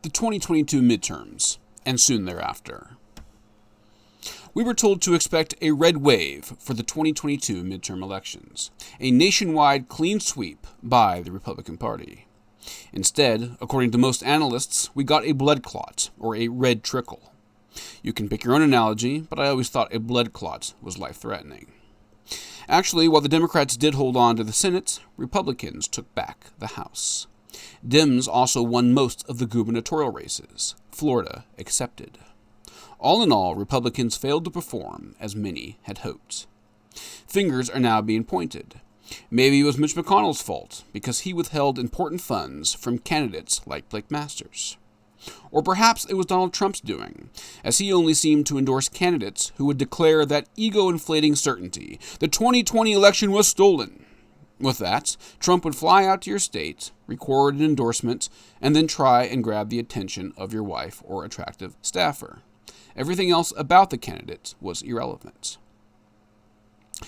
the 2022 midterms, and soon thereafter. We were told to expect a red wave for the 2022 midterm elections, a nationwide clean sweep by the Republican Party. Instead, according to most analysts, we got a blood clot, or a red trickle. You can pick your own analogy, but I always thought a blood clot was life-threatening. Actually, while the Democrats did hold on to the Senate, Republicans took back the House. Dems also won most of the gubernatorial races, Florida accepted. All in all, Republicans failed to perform as many had hoped. Fingers are now being pointed. Maybe it was Mitch McConnell's fault because he withheld important funds from candidates like Blake Masters. Or perhaps it was Donald Trump's doing, as he only seemed to endorse candidates who would declare that ego-inflating certainty, the 2020 election was stolen. With that, Trump would fly out to your state, record an endorsement, and then try and grab the attention of your wife or attractive staffer. Everything else about the candidate was irrelevant.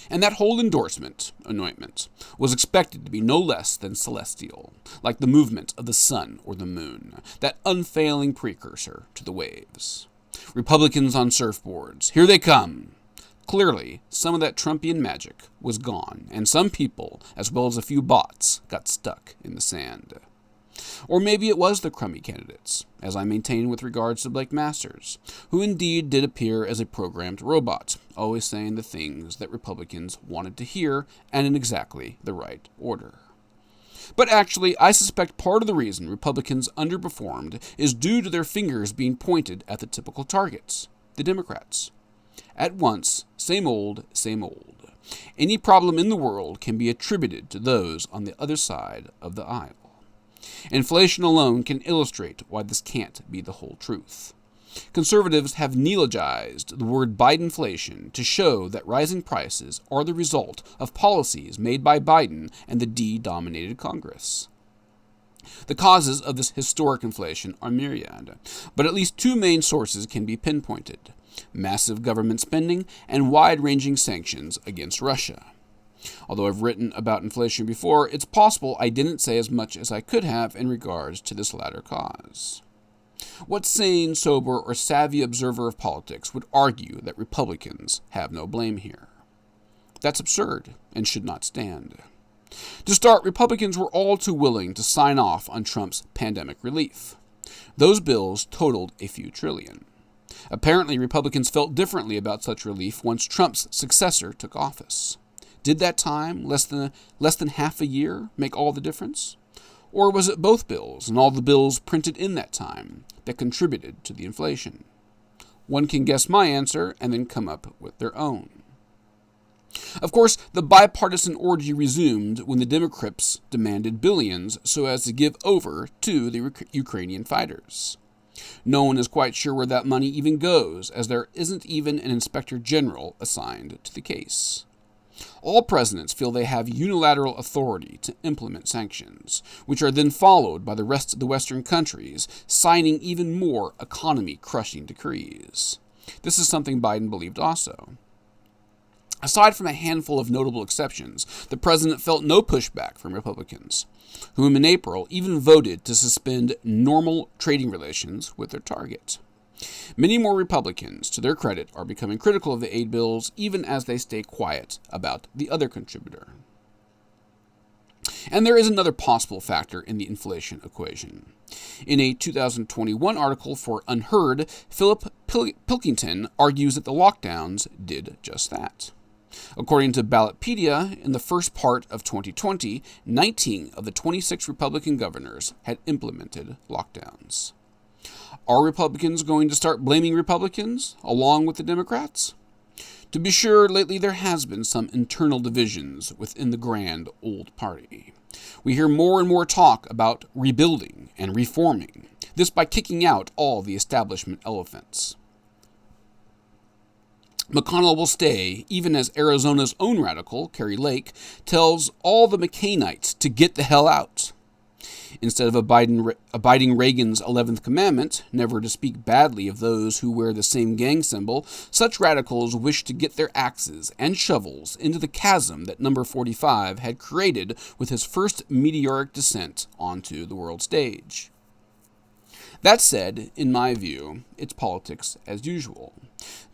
And that whole anointment, was expected to be no less than celestial, like the movement of the sun or the moon, that unfailing precursor to the waves. Republicans on surfboards, here they come! Clearly, some of that Trumpian magic was gone, and some people, as well as a few bots, got stuck in the sand. Or maybe it was the crummy candidates, as I maintain with regards to Blake Masters, who indeed did appear as a programmed robot, always saying the things that Republicans wanted to hear, and in exactly the right order. But actually, I suspect part of the reason Republicans underperformed is due to their fingers being pointed at the typical targets, the Democrats. At once, same old, same old. Any problem in the world can be attributed to those on the other side of the aisle. Inflation alone can illustrate why this can't be the whole truth. Conservatives have neologized the word Bidenflation to show that rising prices are the result of policies made by Biden and the D-dominated Congress. The causes of this historic inflation are myriad, but at least two main sources can be pinpointed: massive government spending and wide-ranging sanctions against Russia. Although I've written about inflation before, it's possible I didn't say as much as I could have in regards to this latter cause. What sane, sober, or savvy observer of politics would argue that Republicans have no blame here? That's absurd and should not stand. To start, Republicans were all too willing to sign off on Trump's pandemic relief. Those bills totaled a few trillion. Apparently, Republicans felt differently about such relief once Trump's successor took office. Did that time, less than half a year, make all the difference? Or was it both bills and all the bills printed in that time that contributed to the inflation? One can guess my answer and then come up with their own. Of course, the bipartisan orgy resumed when the Democrats demanded billions so as to give over to the Ukrainian fighters. No one is quite sure where that money even goes, as there isn't even an inspector general assigned to the case. All presidents feel they have unilateral authority to implement sanctions, which are then followed by the rest of the Western countries, signing even more economy-crushing decrees. This is something Biden believed also. Aside from a handful of notable exceptions, the president felt no pushback from Republicans, whom in April even voted to suspend normal trading relations with their target. Many more Republicans, to their credit, are becoming critical of the aid bills, even as they stay quiet about the other contributor. And there is another possible factor in the inflation equation. In a 2021 article for Unheard, Philip Pilkington argues that the lockdowns did just that. According to Ballotpedia, in the first part of 2020, 19 of the 26 Republican governors had implemented lockdowns. Are Republicans going to start blaming Republicans, along with the Democrats? To be sure, lately there has been some internal divisions within the grand old party. We hear more and more talk about rebuilding and reforming, this by kicking out all the establishment elephants. McConnell will stay, even as Arizona's own radical, Kari Lake, tells all the McCainites to get the hell out. Instead of abiding Reagan's 11th commandment, never to speak badly of those who wear the same gang symbol, such radicals wish to get their axes and shovels into the chasm that number 45 had created with his first meteoric descent onto the world stage. That said, in my view, it's politics as usual,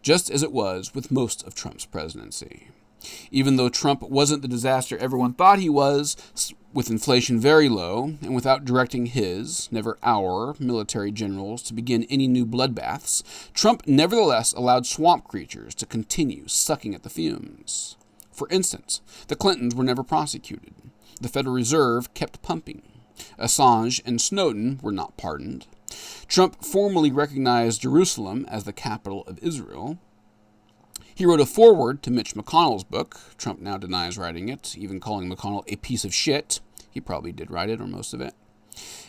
just as it was with most of Trump's presidency. Even though Trump wasn't the disaster everyone thought he was, with inflation very low, and without directing his, never our, military generals to begin any new bloodbaths, Trump nevertheless allowed swamp creatures to continue sucking at the fumes. For instance, the Clintons were never prosecuted. The Federal Reserve kept pumping. Assange and Snowden were not pardoned. Trump formally recognized Jerusalem as the capital of Israel. He wrote a foreword to Mitch McConnell's book. Trump now denies writing it, even calling McConnell a piece of shit. He probably did write it, or most of it.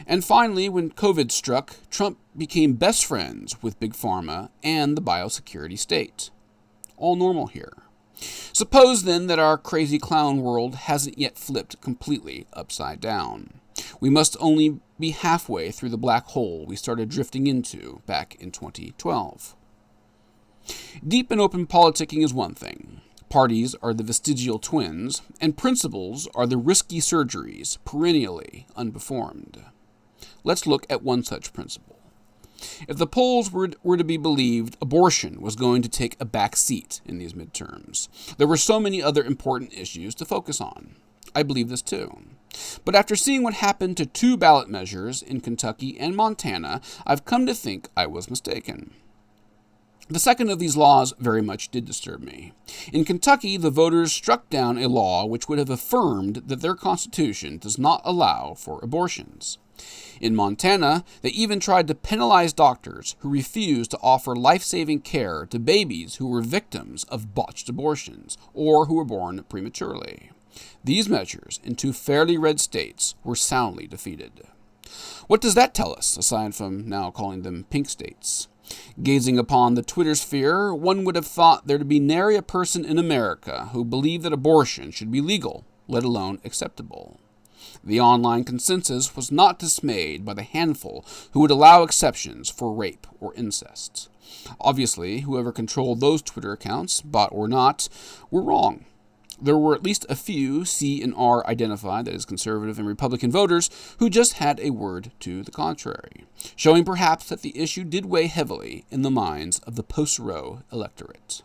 And finally, when COVID struck, Trump became best friends with Big Pharma and the biosecurity state. All normal here. Suppose, then, that our crazy clown world hasn't yet flipped completely upside down. We must only be halfway through the black hole we started drifting into back in 2012. Deep and open politicking is one thing. Parties are the vestigial twins, and principles are the risky surgeries perennially unperformed. Let's look at one such principle. If the polls were to be believed, abortion was going to take a back seat in these midterms. There were so many other important issues to focus on. I believe this too. But after seeing what happened to 2 ballot measures in Kentucky and Montana, I've come to think I was mistaken. The second of these laws very much did disturb me. In Kentucky, the voters struck down a law which would have affirmed that their constitution does not allow for abortions. In Montana, they even tried to penalize doctors who refused to offer life-saving care to babies who were victims of botched abortions or who were born prematurely. These measures in 2 fairly red states were soundly defeated. What does that tell us, aside from now calling them pink states? Gazing upon the Twitter sphere, one would have thought there to be nary a person in America who believed that abortion should be legal, let alone acceptable. The online consensus was not dismayed by the handful who would allow exceptions for rape or incest. Obviously, whoever controlled those Twitter accounts, bot or not, were wrong. There were at least a few C and R identified, that is, conservative and Republican voters, who just had a word to the contrary, showing perhaps that the issue did weigh heavily in the minds of the post-Roe electorate.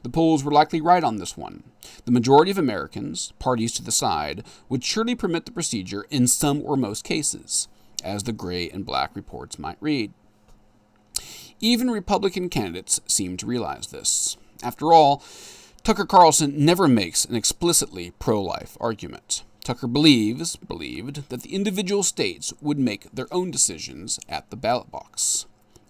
The polls were likely right on this one. The majority of Americans, parties to the side, would surely permit the procedure in some or most cases, as the gray and black reports might read. Even Republican candidates seem to realize this. After all, Tucker Carlson never makes an explicitly pro-life argument. Tucker believed that the individual states would make their own decisions at the ballot box.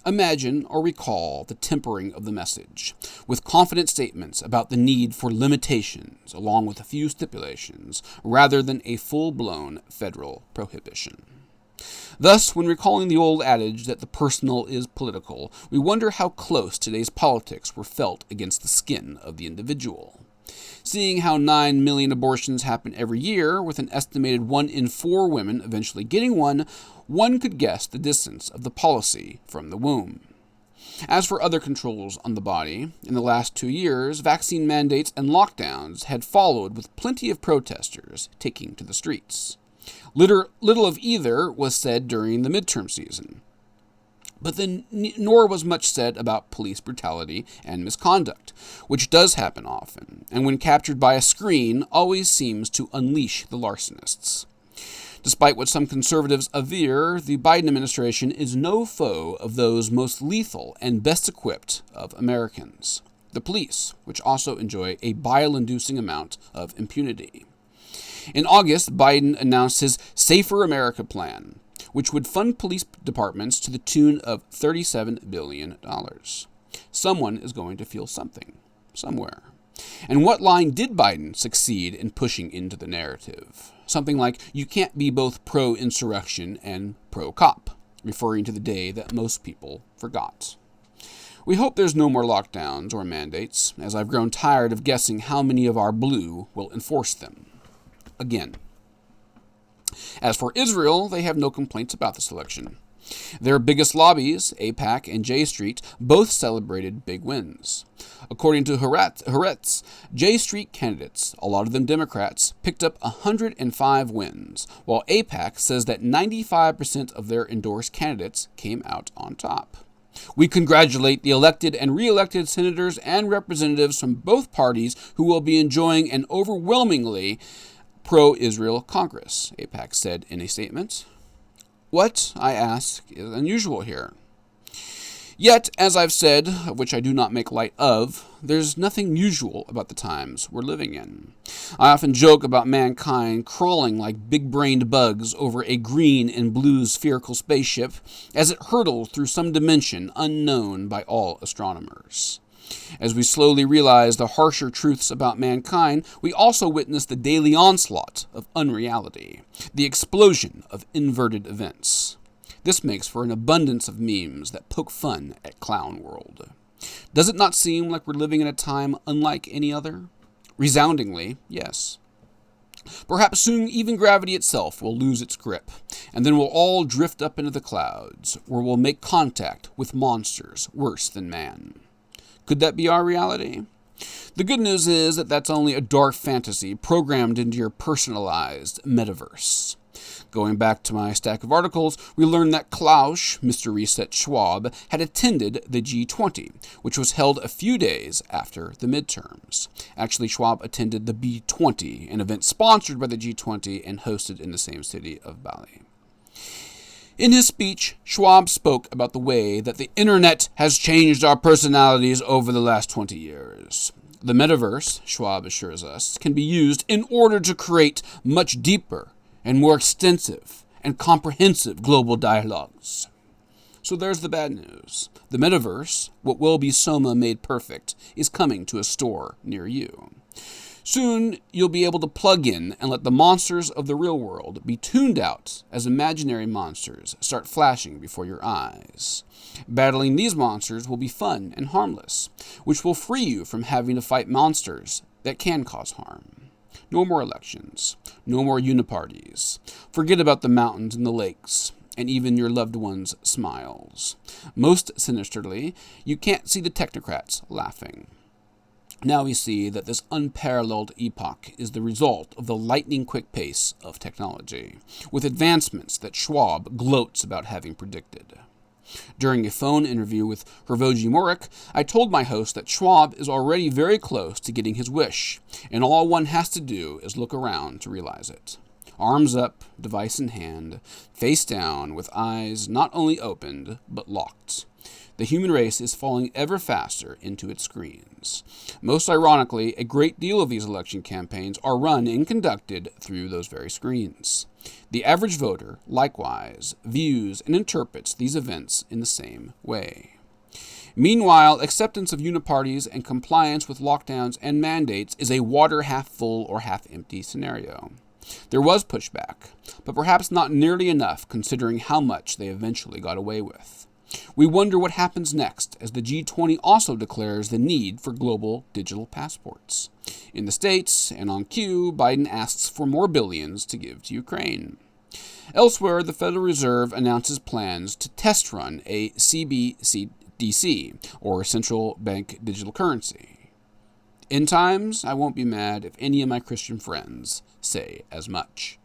Imagine or recall the tempering of the message, with confident statements about the need for limitations, along with a few stipulations, rather than a full-blown federal prohibition. Thus, when recalling the old adage that the personal is political, we wonder how close today's politics were felt against the skin of the individual. Seeing how 9 million abortions happen every year, with an estimated 1 in 4 women eventually getting one could guess the distance of the policy from the womb. As for other controls on the body, in the last 2 years, vaccine mandates and lockdowns had followed with plenty of protesters taking to the streets. Little of either was said during the midterm season. But then nor was much said about police brutality and misconduct, which does happen often, and when captured by a screen, always seems to unleash the larcenists. Despite what some conservatives aver, the Biden administration is no foe of those most lethal and best equipped of Americans, the police, which also enjoy a bile-inducing amount of impunity. In August, Biden announced his Safer America plan, which would fund police departments to the tune of $37 billion. Someone is going to feel something, somewhere. And what line did Biden succeed in pushing into the narrative? Something like, you can't be both pro-insurrection and pro-cop, referring to the day that most people forgot. We hope there's no more lockdowns or mandates, as I've grown tired of guessing how many of our blue will enforce them. Again. As for Israel, they have no complaints about this election. Their biggest lobbies, AIPAC and J Street, both celebrated big wins. According to Haaretz, J Street candidates, a lot of them Democrats, picked up 105 wins, while AIPAC says that 95% of their endorsed candidates came out on top. We congratulate the elected and re-elected senators and representatives from both parties who will be enjoying an overwhelmingly pro-Israel Congress, AIPAC said in a statement. What, I ask, is unusual here? Yet, as I've said, of which I do not make light of, there's nothing usual about the times we're living in. I often joke about mankind crawling like big-brained bugs over a green and blue spherical spaceship as it hurtles through some dimension unknown by all astronomers. As we slowly realize the harsher truths about mankind, we also witness the daily onslaught of unreality, the explosion of inverted events. This makes for an abundance of memes that poke fun at Clown World. Does it not seem like we're living in a time unlike any other? Resoundingly, yes. Perhaps soon even gravity itself will lose its grip, and then we'll all drift up into the clouds, where we'll make contact with monsters worse than man. Could that be our reality? The good news is that that's only a dark fantasy programmed into your personalized metaverse. Going back to my stack of articles, we learned that Klaus, Mr. Reset Schwab, had attended the G20, which was held a few days after the midterms. Actually, Schwab attended the B20, an event sponsored by the G20 and hosted in the same city of Bali. In his speech, Schwab spoke about the way that the internet has changed our personalities over the last 20 years. The metaverse, Schwab assures us, can be used in order to create much deeper and more extensive and comprehensive global dialogues. So there's the bad news. The metaverse, what will be Soma made perfect, is coming to a store near you. Soon, you'll be able to plug in and let the monsters of the real world be tuned out as imaginary monsters start flashing before your eyes. Battling these monsters will be fun and harmless, which will free you from having to fight monsters that can cause harm. No more elections. No more uniparties. Forget about the mountains and the lakes, and even your loved ones' smiles. Most sinisterly, you can't see the technocrats laughing. Now we see that this unparalleled epoch is the result of the lightning-quick pace of technology, with advancements that Schwab gloats about having predicted. During a phone interview with Hervoji Morik, I told my host that Schwab is already very close to getting his wish, and all one has to do is look around to realize it. Arms up, device in hand, face down, with eyes not only opened, but locked. The human race is falling ever faster into its screens. Most ironically, a great deal of these election campaigns are run and conducted through those very screens. The average voter, likewise, views and interprets these events in the same way. Meanwhile, acceptance of uniparties and compliance with lockdowns and mandates is a water half full or half empty scenario. There was pushback, but perhaps not nearly enough considering how much they eventually got away with. We wonder what happens next as the G20 also declares the need for global digital passports. In the States, and on cue, Biden asks for more billions to give to Ukraine. Elsewhere, the Federal Reserve announces plans to test run a CBDC, or central bank digital currency. In times, I won't be mad if any of my Christian friends say as much.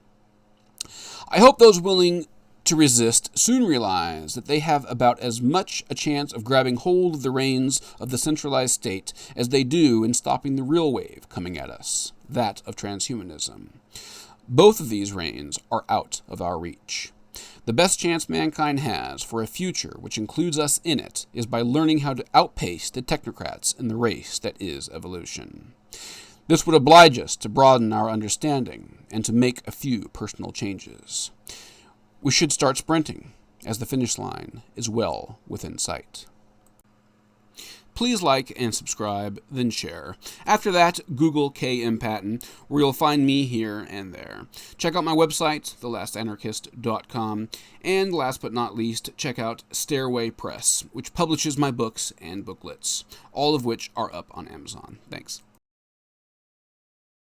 I hope those willing to resist soon realize that they have about as much a chance of grabbing hold of the reins of the centralized state as they do in stopping the real wave coming at us, that of transhumanism. Both of these reins are out of our reach. The best chance mankind has for a future which includes us in it is by learning how to outpace the technocrats in the race that is evolution. This would oblige us to broaden our understanding and to make a few personal changes. We should start sprinting, as the finish line is well within sight. Please like and subscribe, then share. After that, Google KM PATTEN, where you'll find me here and there. Check out my website, thelastanarchist.com, and last but not least, check out STAIRWAY Press, which publishes my books and booklets, all of which are up on Amazon. Thanks.